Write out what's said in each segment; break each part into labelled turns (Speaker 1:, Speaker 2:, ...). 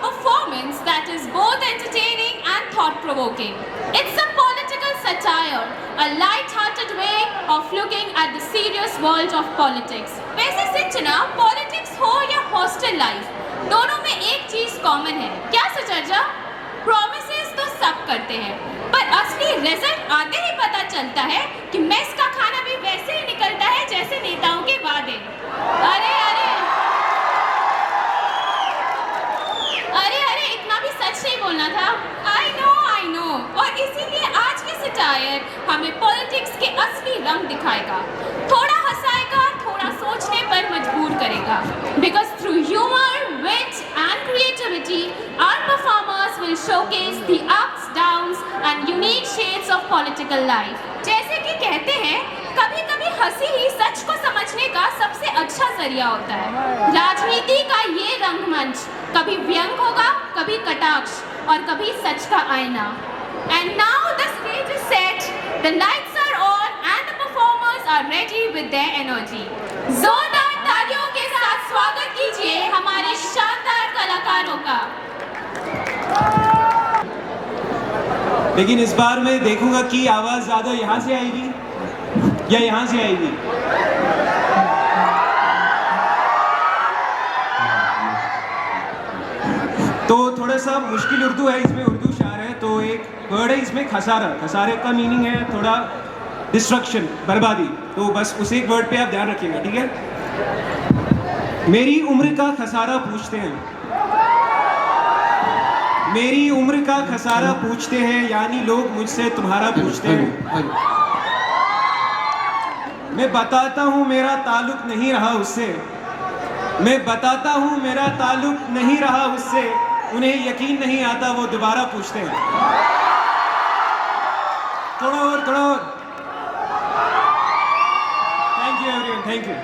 Speaker 1: performance that is both entertaining and thought-provoking. It's a political satire, a light-hearted way of looking at the serious world of politics. वैसे सिंचना politics हो या hostel life, दोनों में एक चीज common है, क्या सचर्जा? प्रॉमिसेस तो सब करते हैं, पर असली रिजल्ट आते ही पता चलता है कि मेस का खाना भी वैसे ही निकलता है जैसे नेताओं के वादे। अरे इतना भी सच नहीं बोलना था। आई नो, और इसीलिए आज की सटायर हमें पॉलिटिक्स के असली रंग दिखाएगा, थोड़ा हंसाएगा, थोड़ा सोचने पर मजबूर करेगा। Because through humor, wit and creativity, our performers will showcase the ups, downs and unique shades of political life. जैसे कि कहते हैं, कभी-कभी हंसी ही सच को समझने का सबसे अच्छा जरिया होता है। राजनीति का ये रंगमंच कभी व्यंग होगा, कभी कटाक्ष और कभी सच का आईना। And now the stage is set, the lights are on and the performers are ready with their energy. जोरदार तालियों के साथ स्वागत कीजिए हमारे शानदार कलाकारों का।
Speaker 2: लेकिन इस बार मैं देखूंगा कि आवाज ज्यादा यहाँ से आएगी या यहाँ से आएगी। तो थोड़ा सा मुश्किल उर्दू है, इसमें उर्दू शायर है, तो एक वर्ड है इसमें खसारा। खसारे का मीनिंग है थोड़ा डिस्ट्रक्शन, बर्बादी। तो बस उस एक वर्ड पे आप ध्यान रखिएगा, ठीक है? मेरी उम्र का खसारा पूछते हैं, मेरी उम्र का खसारा पूछते हैं, यानी लोग मुझसे तुम्हारा पूछते हैं। मैं बताता हूँ मेरा ताल्लुक नहीं रहा उससे, मैं बताता हूँ मेरा ताल्लुक नहीं रहा उससे, उन्हें यकीन नहीं आता वो दोबारा पूछते हैं। थोड़ा और thank you everyone, thank you.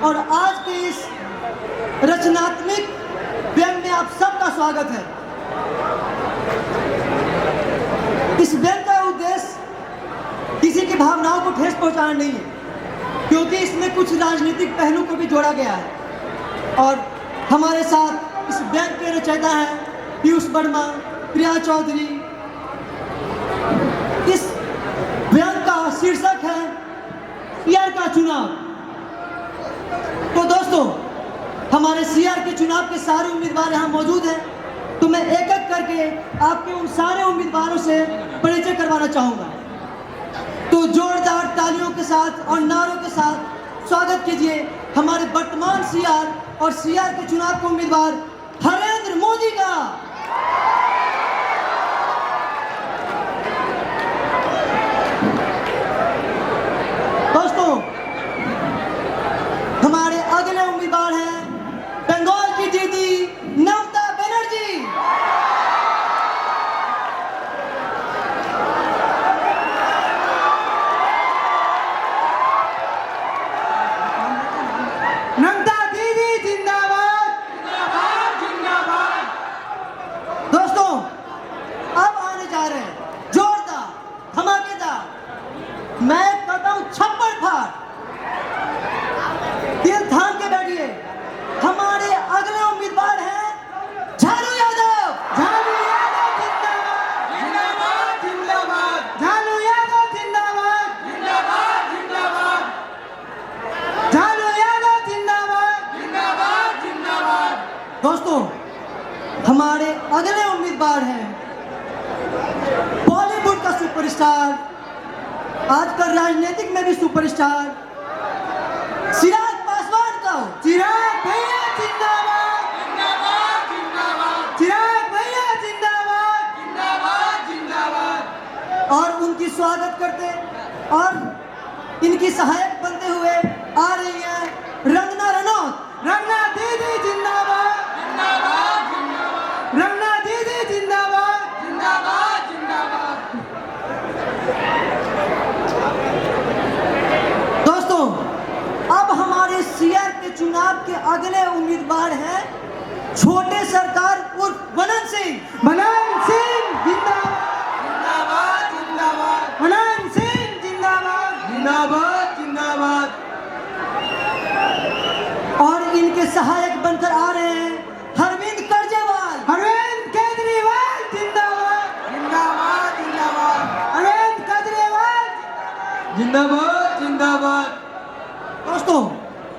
Speaker 3: और आज के इस रचनात्मक व्यंग में आप सबका स्वागत है। इस व्यंग का उद्देश्य किसी की भावनाओं को ठेस पहुंचाना नहीं है, क्योंकि इसमें कुछ राजनीतिक पहलू को भी जोड़ा गया है। और हमारे साथ इस व्यंग के रचयिता हैं पीयूष वर्मा, प्रिया चौधरी। इस व्यंग का शीर्षक है सीआर का चुनाव। तो दोस्तों, हमारे सीआर के चुनाव के सारे उम्मीदवार यहाँ मौजूद हैं, तो मैं एक एक करके आपके उन सारे उम्मीदवारों से परिचय करवाना चाहूँगा। तो जोरदार तालियों के साथ और नारों के साथ स्वागत कीजिए हमारे वर्तमान सीआर और सीआर के चुनाव के उम्मीदवार हरेंद्र मोदी का। दोस्तों, हमारे अगले उम्मीदवार हैं बंगाल की दीदी ममता बनर्जी। ममता दीदी जिंदाबाद, जिंदाबाद, जिंदाबाद। दोस्तों, अब आने जा रहे हैं जोरदार, धमाकेदार, मैं कहता हूं छप्पड़ फाड़। दिल थाम के बैठिए, हमारे अगले उम्मीदवार हैं झालू यादव। झालू यादव जिंदाबाद, जिंदाबाद, जिंदाबाद। झालू यादव जिंदाबाद, जिंदाबाद, जिंदाबाद। झालू यादव जिंदाबाद, जिंदाबाद, जिंदाबाद। दोस्तों, हमारे अगले उम्मीदवार हैं बॉलीवुड का सुपरस्टार, आजकल राजनीतिक में भी सुपरस्टार, चिराग पासवान का। चिराग भैया जिंदाबाद, जिंदाबाद, जिंदाबाद। चिराग भैया जिंदाबाद, जिंदाबाद, जिंदाबाद। और उनकी स्वागत करते और इनकी सहायक बनते हुए आ रही हैं रंगना रनौत। रंगना दीदी जिंदाबाद, जिंदाबाद, जिंदाबाद। रंगना दीदी जिंदाबाद, जिंदाबाद, जिंदाबाद। दोस्तों, अब हमारे सीआर के चुनाव के अगले उम्मीदवार हैं छोटे सरकार उर्फ मनन सिंह। मनन सिंह जिंदाबाद, जिंदाबाद, जिंदाबाद। मनन सिंह जिंदाबाद, जिंदाबाद, जिंदाबाद। के सहायक बनकर आ रहे हैं अरविंद केजरीवाल। अरविंद केजरीवाल जिंदाबाद जिंदाबाद जिंदाबाद। अरविंद केजरीवाल जिंदाबाद जिंदाबाद। दोस्तों,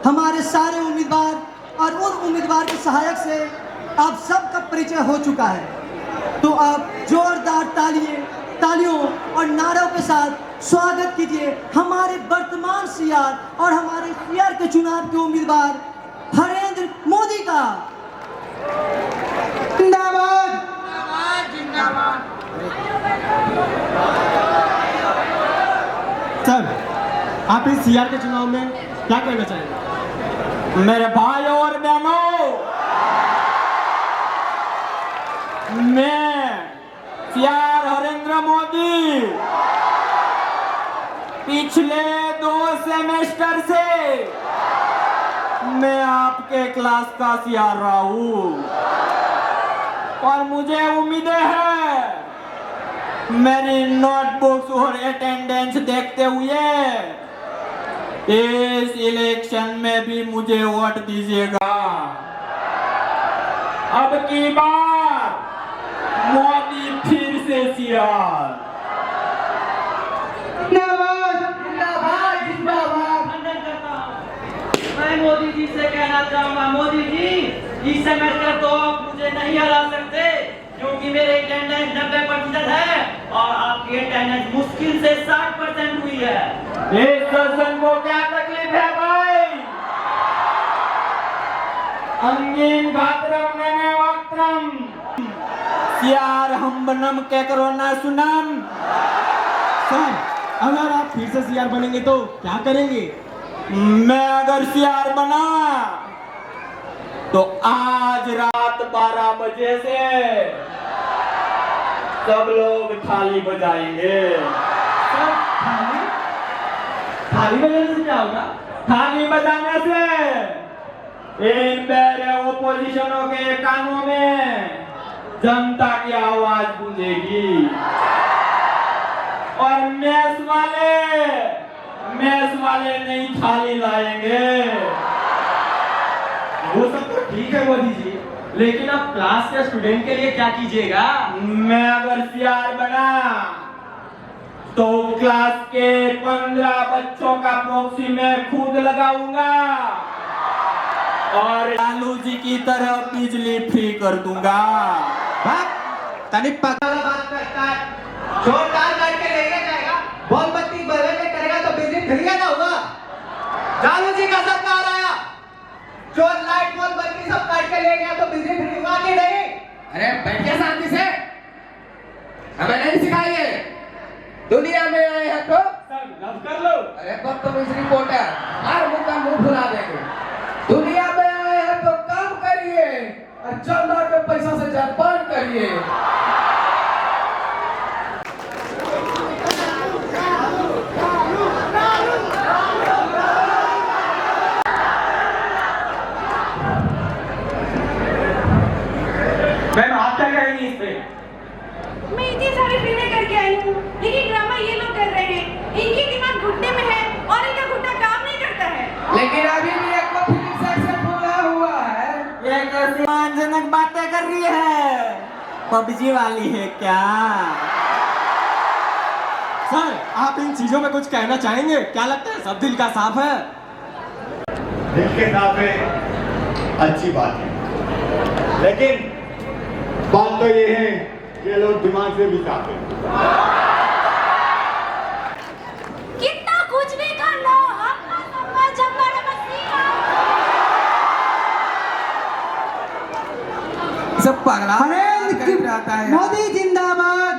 Speaker 3: हमारे सारे उम्मीदवार और उन उम्मीदवार के सहायक से आप सबका परिचय हो चुका है, तो आप जोरदार तालियों और नारों के साथ स्वागत कीजिए हमारे वर्तमान सीआर और हमारे सीआर के चुनाव के उम्मीदवार नरेंद्र मोदी का। जिंदाबाद जिंदाबाद।
Speaker 4: सर, आप इस सीआर के चुनाव में क्या कहना चाहेंगे?
Speaker 5: मेरे भाई और बहनों, मैं सीआर नरेंद्र मोदी पिछले 2 सेमेस्टर से मैं आपके क्लास का सीआर रहा हूं और मुझे उम्मीद है मेरी नोटबुक्स और अटेंडेंस देखते हुए इस इलेक्शन में भी मुझे वोट दीजिएगा। अब की बार मोदी फिर से सीआर।
Speaker 6: मैं मोदी जी से कहना चाहूंगा, मोदी जी इस सेमेस्टर तो आप मुझे नहीं हरा सकते क्योंकि मेरे अटेंडेंस 90% है और आपकी अटेंडेंस मुश्किल से 60% हुई है।
Speaker 5: इस सत्संग को क्या तकलीफ है भाई? अंगीन भाद्रम नमे वक्त्रम सीआर हम बनम के करोना सुनम।
Speaker 4: सर, अगर आप फिर से सीआर बनेंगे तो क्या करेंगे?
Speaker 5: मैं अगर सीआर बना तो आज रात 12 बजे से सब लोग थाली बजाएंगे।
Speaker 6: थाली बजाने से क्या होगा?
Speaker 5: थाली बजाने से इन मेरे ओपोजिशनों के कानों में जनता की आवाज गूंजेगी और मेस वाले नहीं थाली लाएंगे।
Speaker 6: वो सब तो ठीक है मोदी जी, लेकिन आप क्लास के स्टूडेंट के लिए क्या कीजिएगा?
Speaker 5: मैं अगर सीआर बना तो क्लास के 15 बच्चों का प्रॉक्सी में खुद लगाऊंगा और लालू जी की तरह बिजली फ्री कर दूंगा।
Speaker 4: तनिक पागल
Speaker 7: बात करता है। चोर कार काट के लेके जाएगा, बॉल बत्ती बदल करेगा तो बिजली फ्री ना होगा। लालू जी का सरकार आया, चोर लाइट बॉल बत्ती सब काट के ले गया तो बिजली फ्री होगा कि नहीं?
Speaker 8: अरे बैठिए शांति से, हमें नहीं सिखाइए। दुनिया में आए हैं तो
Speaker 5: कर लो।
Speaker 8: अरे बदतमीज रिपोर्टर, हर मुद्दा मुंह फुला देंगे। दुनिया में आए हैं तो काम करिए और चंदा के पैसा से जापान करिए।
Speaker 5: मैम आप क्या कहेंगी इस पे?
Speaker 1: मैं इतनी सारी फिल्में करके आई हूँ, लेकिन ड्रामा ये लोग कर रहे हैं। इनकी दिमाग घुटने में है और इनका घुटना काम नहीं करता है।
Speaker 8: लेकिन अभी भी एक को फिल्म सक्सेसफुल हुआ है।
Speaker 5: ये कैसी मनजनक बातें कर रही है? पबजी वाली है क्या?
Speaker 4: सर, आप इन चीजों में कुछ कहना चाहेंगे? क्या लगता है सब दिल का साफ है?
Speaker 9: दिल के साथ है, अच्छी बात है, लेकिन बात तो ये है ये लोग दिमाग से भी साफ है।
Speaker 1: कितना कुछ भी कर लो, अपना सबका जंगल में
Speaker 8: सब पगला रहता है।
Speaker 3: मोदी जिंदाबाद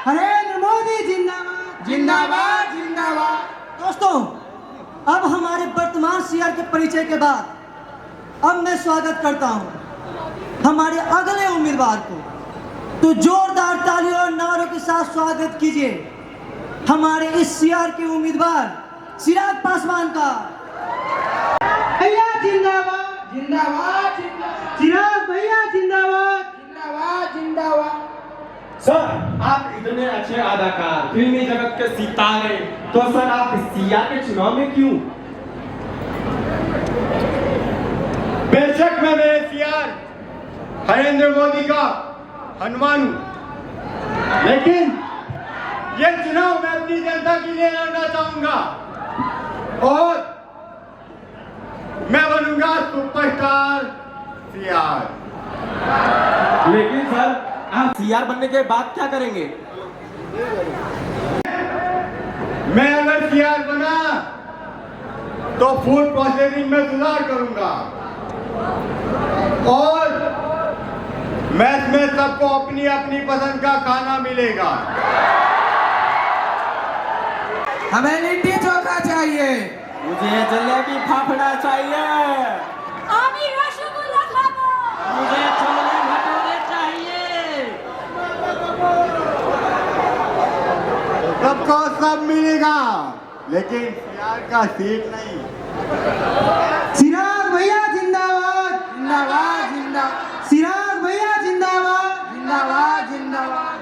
Speaker 3: नरेंद्र मोदी जिंदाबाद
Speaker 8: जिंदाबाद जिंदाबाद।
Speaker 3: दोस्तों, अब हमारे वर्तमान सीआर के परिचय के बाद अब मैं स्वागत करता हूं हमारे अगले उम्मीदवार को। तो जोरदार तालियों और नारों के साथ स्वागत कीजिए हमारे इस सीआर के उम्मीदवार चिराग पासवान का। भैया जिंदाबाद
Speaker 8: जिंदाबाद
Speaker 3: चिराग भैया जिंदाबाद
Speaker 8: जिंदाबाद जिंदाबाद।
Speaker 4: सर, आप इतने अच्छे अदाकार, फिल्मी जगत के सितारे, तो सर आप सीआर के चुनाव में क्यों?
Speaker 9: बेशक मैं मेरे सीआर नरेंद्र मोदी का हनुमान हूं, लेकिन ये चुनाव मैं अपनी जनता के लिए लड़ना चाहूंगा और मैं बनूंगा सुपरस्टार सीआर।
Speaker 4: लेकिन सर आप सीआर बनने के बाद क्या करेंगे?
Speaker 9: मैं अगर सीआर बना तो फूड प्रोसेसिंग में सुधार करूंगा और मैथ में सबको अपनी अपनी पसंद का खाना मिलेगा।
Speaker 8: हमें लिट्टी चोखा चाहिए।
Speaker 5: मुझे जलेबी फाफड़ा चाहिए।
Speaker 1: আমি রসগোল্লা খাবো।
Speaker 5: मुझे छोले भटूरे चाहिए।
Speaker 9: सबको सब मिलेगा, लेकिन सीआर का सीट नहीं।
Speaker 3: चिराग भैया जिंदाबाद
Speaker 8: जिंदाबाद जिंदाबाद
Speaker 3: चिराग भैया जिंदाबाद
Speaker 8: जिंदाबाद जिंदाबाद।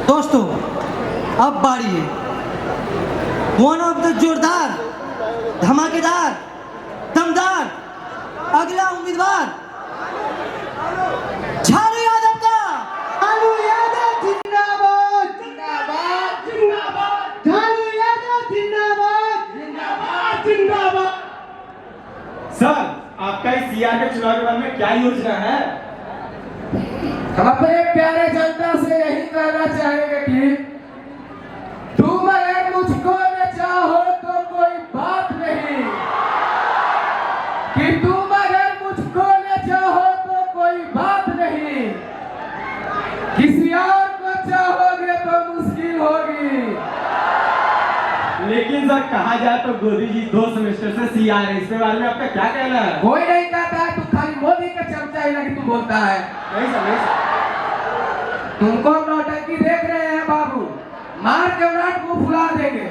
Speaker 3: दोस्तों अब बारी है वन ऑफ द जोरदार धमाकेदार दमदार अगला उम्मीदवार झालू यादव का। झालू यादव जिंदाबाद
Speaker 8: जिंदाबाद जिंदाबाद
Speaker 3: झालू यादव जिंदाबाद
Speaker 8: जिंदाबाद जिंदाबाद।
Speaker 4: सर आपका इस सीआर के चुनाव के बारे में क्या योजना है?
Speaker 8: हम अपने प्यारे जनता से यही कहना चाहेंगे कि तुम अगर मुझको न चाहो तो कोई बात नहीं, कि तुम अगर मुझको न चाहो तो कोई बात नहीं, किसी और को चाहोगे तो मुश्किल होगी।
Speaker 4: लेकिन सर कहा जाए तो मोदी जी 2 सेमेस्टर से सीआर है, इसके बारे में आपका क्या कहना है?
Speaker 8: कोई नहीं कहता है, तू खाली मोदी का चमचा ही लगी तू बोलता है।
Speaker 4: नहीं सर, नहीं सर।
Speaker 8: तुमको नौटंकी देख रहे हैं बाबू, मार के विराट को फुला देंगे।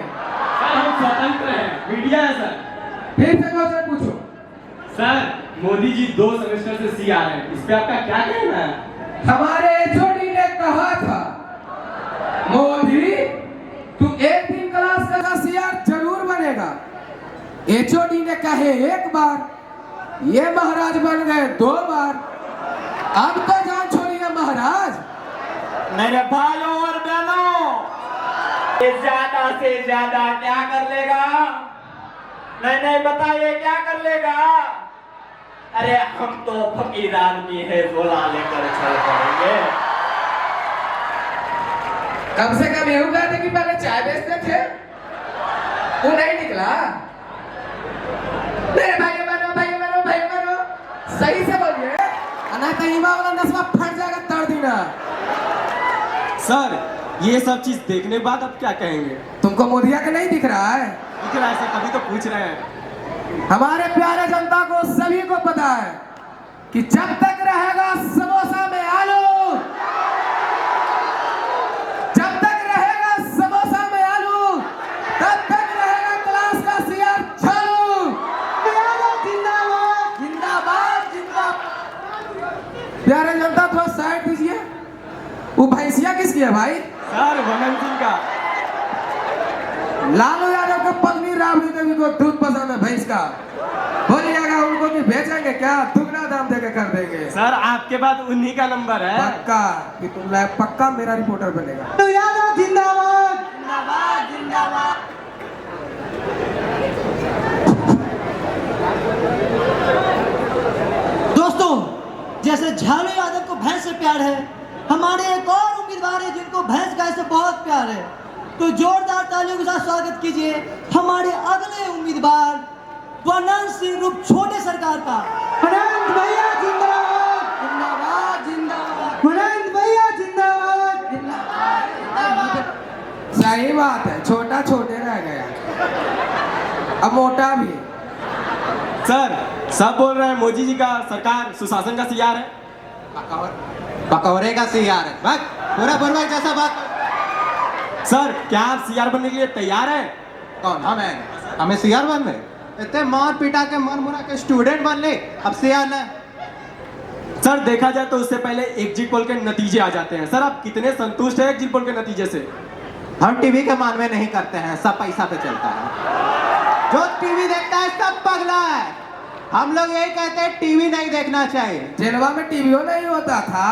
Speaker 4: सर हम स्वतंत्र हैं, मीडिया है सर।
Speaker 8: फिर से क्वेश्चन पूछो।
Speaker 4: सर मोदी जी 2 सेमेस्टर से सीआर है, इस पे आपका क्या कहना है?
Speaker 8: हमारे एचओडी ने कहा था मोदी तू एक दिन क्लास का सीआर जरूर बनेगा। एचओडी ने कहे एक बार, ये महाराज बन गए 2 बार, अब तो जान छोड़िए महाराज।
Speaker 5: मेरे भाइयों और बहनों, ये ज्यादा से ज्यादा क्या कर लेगा? नहीं नहीं बताइए क्या कर लेगा? अरे हम तो फकीर आदमी है, झोला लेकर चल पड़ेंगे।
Speaker 8: कम से कम ये कहते कि पहले चाय बेचते थे, वो नहीं निकला। मेरे भाइयों बहनों भाइयों बहनों भाइयों बहनों, सही से बोलिए, ना कहीं वाला नस्वा फट जाएगा तड़ दीना।
Speaker 4: सर ये सब चीज देखने के बाद अब क्या कहेंगे?
Speaker 8: तुमको मोदिया का नहीं दिख रहा है?
Speaker 4: दिख रहा है सर, तभी तो पूछ रहे हैं।
Speaker 8: हमारे प्यारे जनता को सभी को पता है कि जब तक रहेगा समोसा में आलू, जब तक रहेगा समोसा में आलू, तब तक रहेगा क्लास का सीआर झालू। जिंदाबाद जिंदाबाद जिंदाबाद। प्यारे जनता थोड़ा साइड दीजिए। वो भैंसिया किसकी है भाई?
Speaker 4: सर वनन सिंह का।
Speaker 8: लालू यादव को पत्नी राबड़ी देवी को दूध पसंद है भैंस का, बोलिएगा उनको भी बेचेंगे क्या? दुगना दाम देके कर देंगे।
Speaker 4: सर आपके बाद उन्हीं का नंबर है।
Speaker 8: पक्का कि तुम लायक पक्का मेरा रिपोर्टर बनेगा।
Speaker 3: झालू यादव जिंदाबाद
Speaker 8: जिंदाबाद जिंदाबाद।
Speaker 3: दोस्तों जैसे झालू यादव को भैंस से प्यार है, हमारे एक और उम्मीदवार है जिनको भैंस गाय से बहुत प्यार है, तो जोरदार तालियों के साथ स्वागत कीजिए हमारे अगले उम्मीदवार वनन सिंह रूप छोटे सरकार का। वनन भैया जिंदाबाद
Speaker 8: जिंदाबाद जिंदाबाद
Speaker 3: वनन भैया जिंदाबाद।
Speaker 8: जिंदाबाद। सही बात है, छोटा छोटे रह गया, अब मोटा भी।
Speaker 4: सर सब बोल रहे हैं मोदी जी का सरकार सुशासन का सीआर है।
Speaker 7: पकौड़े का सीआर है, बस पूरा बुरबक जैसा बात।
Speaker 4: सर क्या आप सीआर बनने के लिए तैयार हैं?
Speaker 7: कौन? हमें सीआर बन रहे? इतने मार पिटा के मर मुरा के स्टूडेंट बन ले, अब सीआर ना।
Speaker 4: सर देखा जाए तो उससे पहले एग्जिट पोल के नतीजे आ जाते हैं। सर आप कितने संतुष्ट हैं एग्जिट पोल के नतीजे से?
Speaker 7: हम टीवी के मान में नहीं करते हैं, सब पैसा पे चलता है। जो टीवी देखता है सब पगला है, हम लोग यही कहते हैं टीवी नहीं देखना चाहिए।
Speaker 8: जेलवा में टीवीओ नहीं होता था।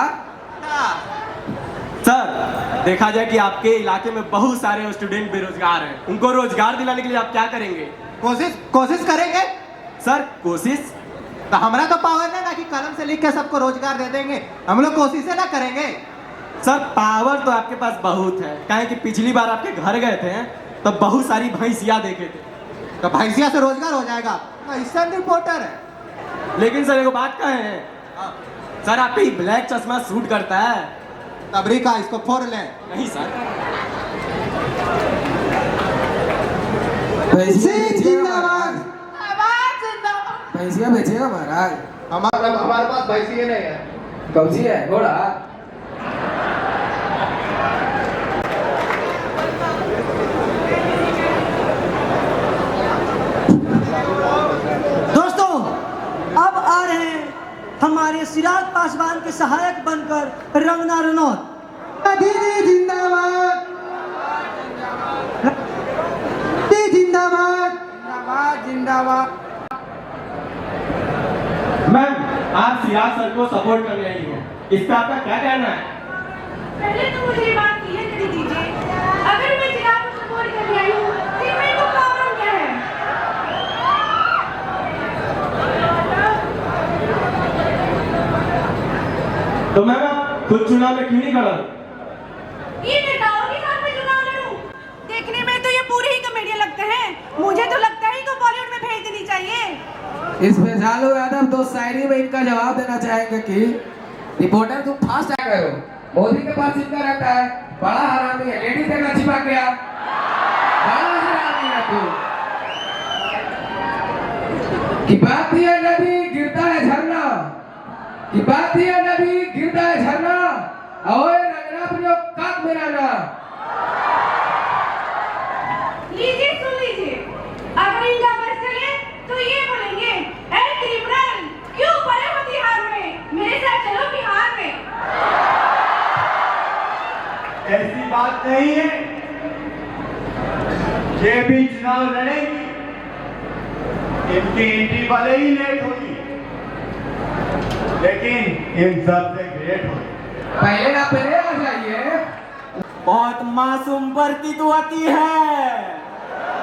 Speaker 4: सर देखा जाए कि आपके इलाके में बहुत सारे स्टूडेंट बेरोजगार हैं, उनको रोजगार दिलाने के लिए आप क्या करेंगे?
Speaker 7: कोशिश करेंगे
Speaker 4: सर कोशिश
Speaker 7: तो हमारा तो पावर है ना कि कलम से लिख के सबको रोजगार दे देंगे। हम लोग कोशिश ना करेंगे।
Speaker 4: सर पावर तो आपके पास बहुत है, काहे कि पिछली बार आपके घर गए थे तो बहुत सारी भैंसिया देखे थे।
Speaker 7: तो भैंसिया से रोजगार हो जाएगा, ऐसा रिपोर्टर है।
Speaker 4: लेकिन सर एगो बात कहे, सर आप ही ब्लैक चश्मा सूट करता है।
Speaker 7: तबरी का इसको फोड़ ले।
Speaker 4: नहीं सर।
Speaker 3: जिंदाबाद।
Speaker 8: भैंसिया बेचेगा महाराज?
Speaker 7: हमारे पास भैंसिया नहीं है।
Speaker 8: कौची है? घोड़ा?
Speaker 3: दोस्तों अब आ रहे हैं हमारे चिराग पासवान के सहायक बनकर रंगना रनौत। दीदी जिंदाबाद, जिंदाबाद,
Speaker 8: जिंदाबाद, जिंदाबाद।
Speaker 4: मैम आप सिराज सर को सपोर्ट करने आई हैं, इस पे आपका क्या कहना है?
Speaker 1: पहले तो मुझे ये बात क्लियर कर दीजिए, अगर मैं चिराग को सपोर्ट करने आई हूँ तो मेरे को प्रॉब्लम क्या है?
Speaker 4: तो मैम आप खुद चुनाव में क्यों नहीं खड़ा?
Speaker 1: ये नेताओं के साथ में चुनाव लड़ूं? देखने में तो ये पूरे ही कॉमेडियन लगते हैं, मुझे तो लगता है इनको बॉलीवुड में भेज देनी चाहिए।
Speaker 8: इस पे झालू यादव दो शायरी में इनका जवाब देना चाहेंगे कि रिपोर्टर तुम फास्ट आ गए हो, मोदी के पास इनका रहता है, बड़ा हरामी है, लेडीज देखना छिपा गया, बड़ा हरामी है तू। कि बात है नदी गिरता है झरना, कि बात है नदी गिरता है झरना, ओए रंगना प्रयोग काट मेरा ना।
Speaker 1: लीजिए सुन लीजिए, अगर इनका बस चले तो ये बोलेंगे, ए क्रिमिनल क्यों पड़े हो तिहाड़ में, मेरे साथ चलो बिहार में।
Speaker 9: ऐसी बात नहीं है, ये भी चुनाव लड़ेंगी, इनकी एंट्री भले ही लेट होगी लेकिन इन सबसे ग्रेट होगी।
Speaker 8: पहले आप पहले आ जाइए।
Speaker 5: बहुत मासूम प्रतीत होती है,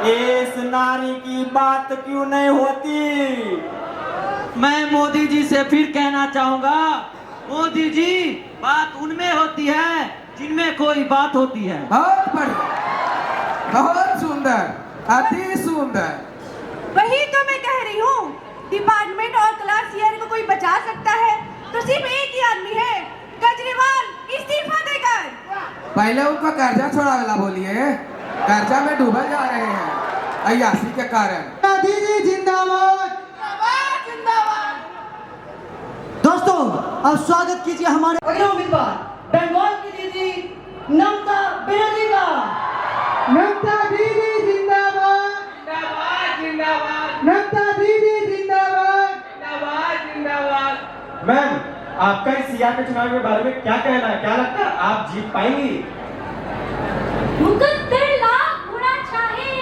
Speaker 5: इस नारी की बात क्यों नहीं होती?
Speaker 6: मैं मोदी जी से फिर कहना चाहूंगा, मोदी जी बात उनमें होती है जिनमें कोई बात होती है।
Speaker 8: बहुत बढ़िया, बहुत सुंदर, अति सुंदर।
Speaker 1: वही तो मैं कह रही हूँ, डिपार्टमेंट और क्लास ईयर को कोई बचा सकता है तो सिर्फ एक ही आदमी है, केजरीवाल इस्तीफा देकर।
Speaker 8: पहले उनका कर्जा छोड़ावेला बोलिए, कर्जा में डूबल जा रहे हैं अय्यासी के कारण।
Speaker 3: दीदी जिंदाबाद, दोस्तों अब स्वागत कीजिए हमारे अगले उम्मीदवार बंगाल की दीदी ममता बनर्जी का। ममता दीदी जिंदाबाद,
Speaker 8: जिंदाबाद, जिंदाबाद,
Speaker 3: ममता दीदी जिंदाबाद।
Speaker 8: जिंदाबाद, जिंदाबाद।
Speaker 4: मैम आपका इस सीआर के चुनाव के बारे में क्या कहना है? क्या लगता है आप जीत पाएंगी?
Speaker 1: मुकद्दर लाख गुना चाहे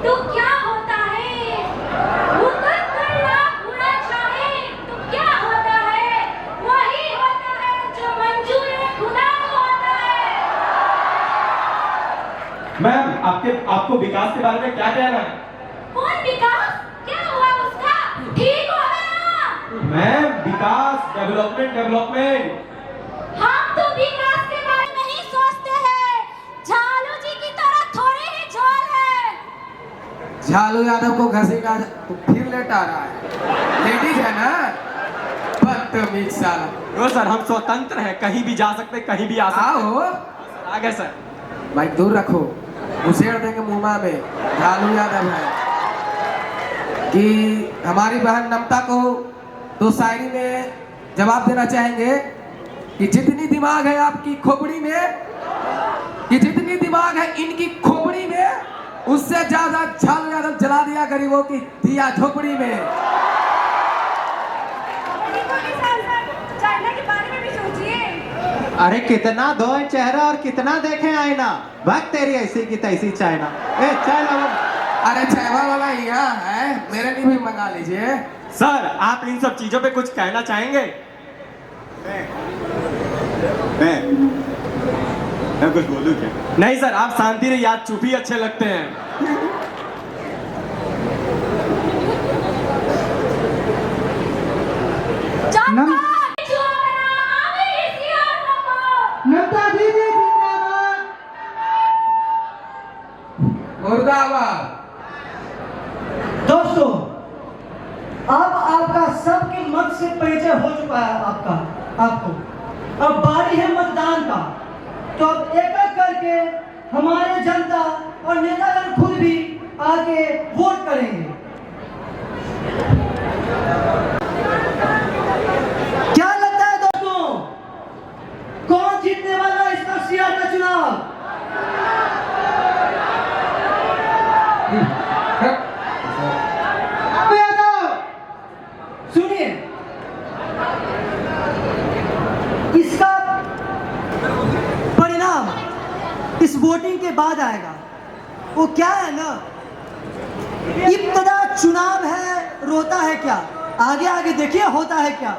Speaker 1: तो क्या होता है, मुकद्दर लाख गुना चाहे तो क्या होता है, वही होता है जो मंजूर खुदा को होता है।
Speaker 4: मैम आपको विकास के बारे में क्या कहना है?
Speaker 1: कौन विकास? क्या हुआ उसका? ठीक हो गया।
Speaker 4: मैम विकास, डेवलपमेंट।
Speaker 1: हम तो विकास के बारे में नहीं सोचते हैं, झालू जी की तरह थोड़ी ही झोल है।
Speaker 8: झालू यादव को घसीटा तो फिर लेट आ रहा है, लेडीज है ना, बदतमीज साला।
Speaker 4: नो सर हम स्वतंत्र हैं, कहीं भी जा सकते, कहीं भी आ सकते।
Speaker 8: आओ
Speaker 4: आगे सर।
Speaker 8: भाई दूर रखो, उसेड़ देंगे मुंह में। झालू यादव है कि हमारी बहन ममता को दो शायरी में जवाब देना चाहेंगे कि जितनी दिमाग है आपकी खोपड़ी में, कि जितनी दिमाग है इनकी खोपड़ी में, उससे ज्यादा झालू यादव जला दिया गरीबों की दिया झोपड़ी में।
Speaker 1: चाइना के बारे में भी सोचिए।
Speaker 7: अरे कितना दो चेहरा और कितना देखे आईना, वक्त तेरी ऐसी की तैसी चाइना। ए चाय लाओ।
Speaker 8: अरे चायवा वाला यहाँ है, मेरे लिए भी मंगा लीजिए।
Speaker 4: सर आप इन सब चीजों पे कुछ कहना चाहेंगे?
Speaker 9: मैं कुछ बोलूं क्या?
Speaker 4: नहीं सर, आप शांति रहिए, आप चुप ही अच्छे लगते हैं।
Speaker 3: नमता दीदी जिंदाबाद।
Speaker 8: मुर्दाबाद।
Speaker 3: दोस्तों, अब आपका सबके मत से परिचय हो चुका है आपको। अब बारी है मतदान का। तो अब एक एक करके हमारे जनता और नेतागण खुद भी आके वोट करेंगे। क्या लगता है दोस्तों, कौन जीतने वाला है इसका सीआर का चुनाव? सुनिए, इसका परिणाम इस वोटिंग के बाद आएगा। वो क्या है ना, इब्तदा चुनाव है, रोता है क्या? आगे आगे देखिए होता है क्या।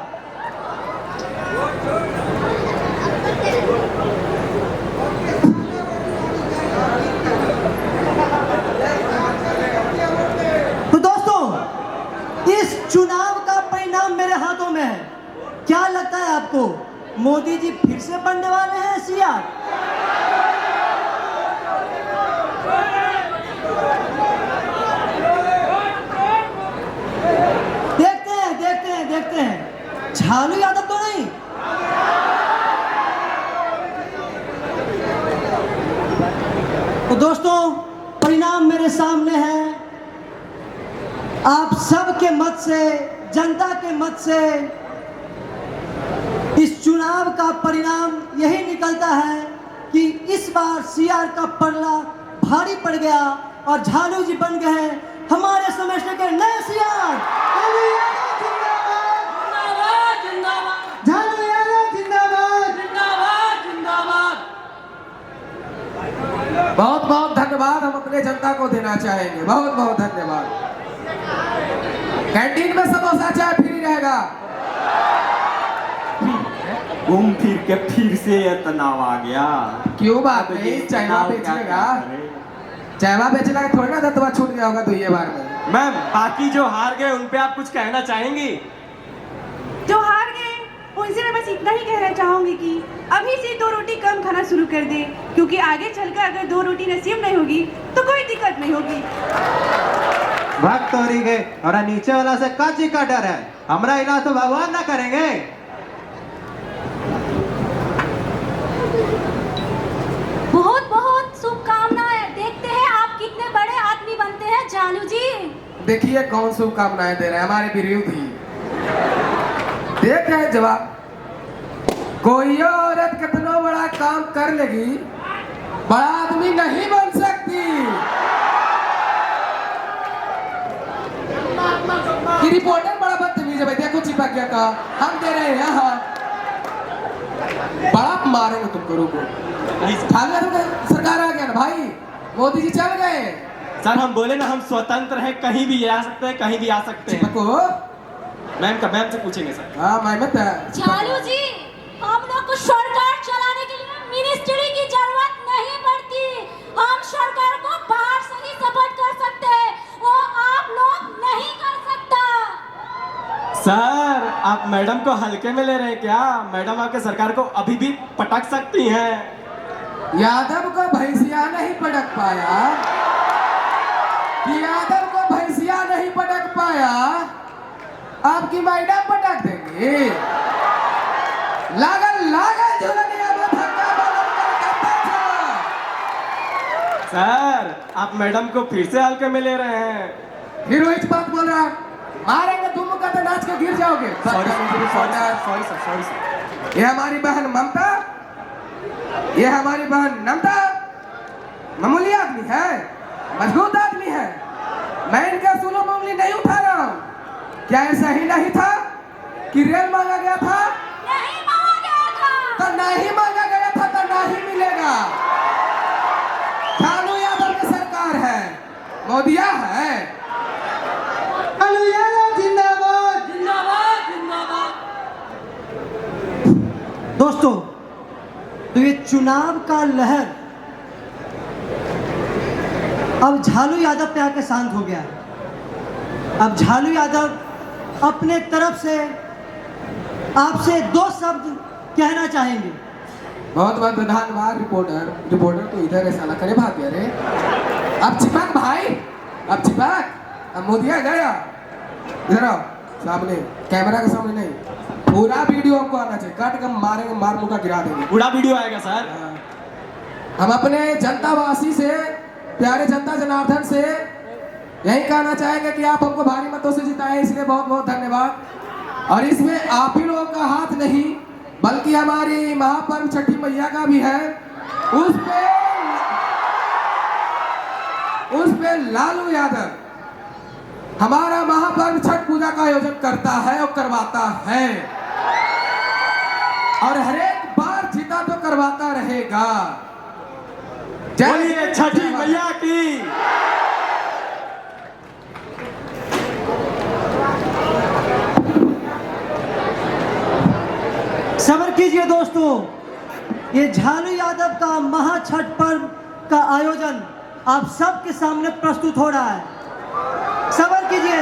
Speaker 3: तो दोस्तों, इस चुनाव का परिणाम मेरे हाथों में है। क्या लगता है आपको, मोदी जी फिर से बनने वाले हैं सीआर? देखते हैं झालू यादव तो नहीं? तो दोस्तों, परिणाम मेरे सामने है। आप सबके मत से, जनता के मत से इस चुनाव का परिणाम यही निकलता है कि इस बार सीआर का पलड़ा भारी पड़ गया और झालू जी बन गए हमारे समझने के नए सीआर। झालू यादव जिंदाबाद।
Speaker 8: बहुत बहुत धन्यवाद हम अपने जनता को देना चाहेंगे। बहुत बहुत धन्यवाद। कैंटीन में समोसा चाय फ्री रहेगा।
Speaker 4: घूम फिर के फिर से ये तनाव आ गया।
Speaker 8: क्यों बात नहीं, चायवा बेचेगा। चायवा बेचेगा थोड़ी ना दत्तवा छूट गया होगा तो ये बार में।
Speaker 4: मैम बाकी जो हार गए उन पे आप कुछ कहना चाहेंगी?
Speaker 10: जो हार गए उनसे मैं बस इतना ही कहना चाहूंगी कि अभी से 2 रोटी कम खाना शुरू कर दे, क्योंकि आगे चलकर अगर 2 रोटी नसीब नहीं होगी तो कोई दिक्कत नहीं होगी।
Speaker 7: भक्त हो रही गए और नीचे वाला से काची का डर है, हमरा इलाज तो भगवान ना करेंगे।
Speaker 1: बहुत बहुत शुभकामनाएं। देखते हैं आप कितने बड़े आदमी बनते हैं जानू जी।
Speaker 8: देखिए कौन शुभकामनाएं दे रहे हैं हमारे विरोधी। देख रहे हैं जवाब। कोई औरत कितना बड़ा काम कर लेगी, बड़ा आदमी नहीं बन सकती। ये रिपोर्टर बड़ा बदतमीज है भाई। देखो चिपक गया था, हम दे रहे हैं यहाँ। बड़ा मारेंगे तुमको, रुको। सरकार आ गया ना भाई, मोदी जी चल गए।
Speaker 4: सर हम बोले ना हम स्वतंत्र हैं, कहीं भी आ सकते हैं, कहीं भी आ सकते हैं। मैम से पूछेंगे सर।
Speaker 8: हाँ मैम
Speaker 1: झालू जी, हम लोग को सरकार चलाने के लिए मिनिस्ट्री की जरूरत नहीं पड़ती। हम सरकार को बाहर से ही सपोर्ट कर सकते हैं, वो आप लोग नहीं कर सकता।
Speaker 4: सर आप मैडम को हल्के में ले रहे हैं क्या? मैडम आपके सरकार को अभी भी पटक सकती हैं।
Speaker 8: यादव को भैंसिया नहीं पटक पाया कि यादव को भैंसिया नहीं पटक पाया, आपकी मैडम पटक देंगे। लागल झुलनिया में धक्का
Speaker 4: सर आप मैडम को फिर से हल्के में ले रहे हैं।
Speaker 8: फिर वही बात बोल रहा है, मारेंगे तुम का तो नाच के गिर जाओगे।
Speaker 4: Sorry sir.
Speaker 8: ये हमारी बहन ममता, ये हमारी बहन नमता मामूली आदमी है, मजबूत आदमी है। मैं इनका सुनो मामूली नहीं उठा रहा हूँ। क्या ऐसा ही नहीं था कि रेल मांगा गया था?
Speaker 1: नहीं मांगा गया था।
Speaker 8: तो नहीं मांगा गया था तो नहीं मिलेगा। झालू यादव की सरकार है, मोदिया है।
Speaker 3: लालू यादव जिंदाबाद।
Speaker 6: जिंदाबाद जिंदाबाद।
Speaker 3: दोस्तों, तो ये चुनाव का लहर अब झालू यादव पे आके शांत हो गया। अब झालू यादव अपने तरफ से आपसे 2 शब्द कहना चाहेंगे।
Speaker 8: बहुत बहुत धन्यवाद रिपोर्टर तो इधर है साला, करे भाग गया रे। अब चिपक भाई, अब चिपक, अब मोदिया गया। इधर आओ सामने, कैमरा के सामने नहीं, पूरा वीडियो हमको आना चाहिए। कट कर मारेंगे, मार मुका गिरा देंगे।
Speaker 4: पूरा वीडियो आएगा सर।
Speaker 8: हम अपने जनतावासी से, प्यारे जनता जनार्दन से यही कहना चाहेंगे कि आप हमको भारी मतों से जिताएं, इसलिए बहुत बहुत धन्यवाद। और इसमें आप ही लोगों का हाथ नहीं, बल्कि हमारी महापर्व छठी मैया का भी है। उस पे लालू यादव हमारा महापर्व छठ पूजा का आयोजन करता है और करवाता है, और हर एक बार जीता तो करवाता रहेगा।
Speaker 4: बोलिए छठी मैया की।
Speaker 3: सब्र कीजिए दोस्तों, ये झालू यादव का महा छठ पर्व का आयोजन आप सबके सामने प्रस्तुत हो रहा है। सब्र कीजिए।